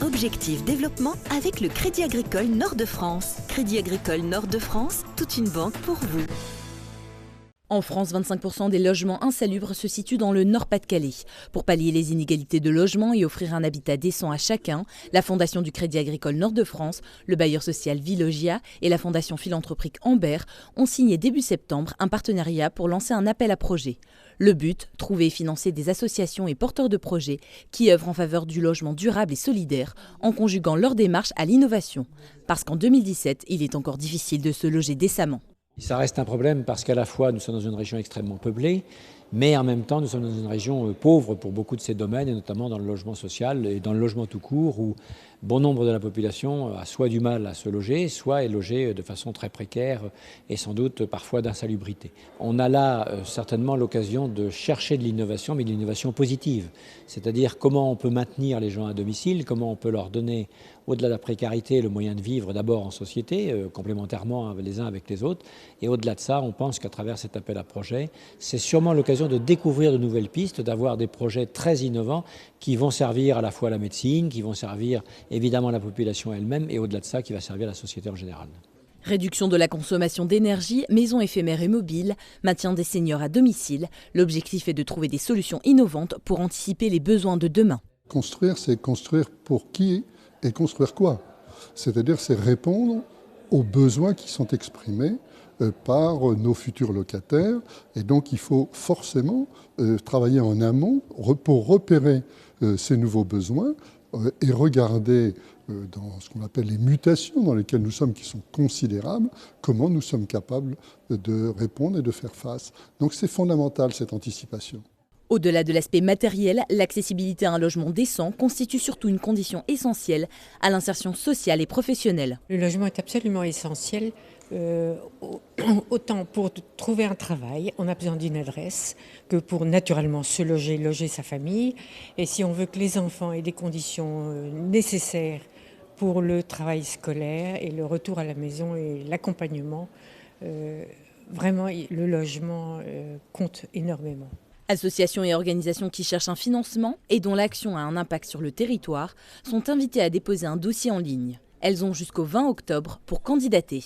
Objectif Développement avec le Crédit Agricole Nord-de-France. Crédit Agricole Nord-de-France, toute une banque pour vous. En France, 25% des logements insalubres se situent dans le Nord-Pas-de-Calais. Pour pallier les inégalités de logement et offrir un habitat décent à chacun, la Fondation du Crédit Agricole Nord-de-France, le bailleur social Villogia et la Fondation philanthropique Amber ont signé début septembre un partenariat pour lancer un appel à projets. Le but, trouver et financer des associations et porteurs de projets qui œuvrent en faveur du logement durable et solidaire en conjuguant leur démarche à l'innovation. Parce qu'en 2017, il est encore difficile de se loger décemment. Ça reste un problème parce qu'à la fois nous sommes dans une région extrêmement peuplée, mais en même temps nous sommes dans une région pauvre pour beaucoup de ces domaines, et notamment dans le logement social et dans le logement tout court, où bon nombre de la population a soit du mal à se loger, soit est logée de façon très précaire et sans doute parfois d'insalubrité. On a là certainement l'occasion de chercher de l'innovation, mais de l'innovation positive, c'est-à-dire comment on peut maintenir les gens à domicile, comment on peut leur donner, au-delà de la précarité, le moyen de vivre d'abord en société, complémentairement les uns avec les autres. Et au-delà de ça, on pense qu'à travers cet appel à projet, c'est sûrement l'occasion de découvrir de nouvelles pistes, d'avoir des projets très innovants qui vont servir à la fois à la médecine, qui vont servir évidemment à la population elle-même, et au-delà de ça, qui va servir à la société en général. Réduction de la consommation d'énergie, maisons éphémères et mobiles, maintien des seniors à domicile. L'objectif est de trouver des solutions innovantes pour anticiper les besoins de demain. Construire, c'est construire pour qui et construire quoi? C'est-à-dire, c'est répondre aux besoins qui sont exprimés par nos futurs locataires. Et donc, il faut forcément travailler en amont pour repérer ces nouveaux besoins et regarder dans ce qu'on appelle les mutations dans lesquelles nous sommes, qui sont considérables, comment nous sommes capables de répondre et de faire face. Donc, c'est fondamental, cette anticipation. Au-delà de l'aspect matériel, l'accessibilité à un logement décent constitue surtout une condition essentielle à l'insertion sociale et professionnelle. Le logement est absolument essentiel. Autant pour trouver un travail, on a besoin d'une adresse, que pour naturellement se loger, loger sa famille. Et si on veut que les enfants aient des conditions nécessaires pour le travail scolaire et le retour à la maison et l'accompagnement, vraiment le logement compte énormément. Associations et organisations qui cherchent un financement et dont l'action a un impact sur le territoire sont invitées à déposer un dossier en ligne. Elles ont jusqu'au 20 octobre pour candidater.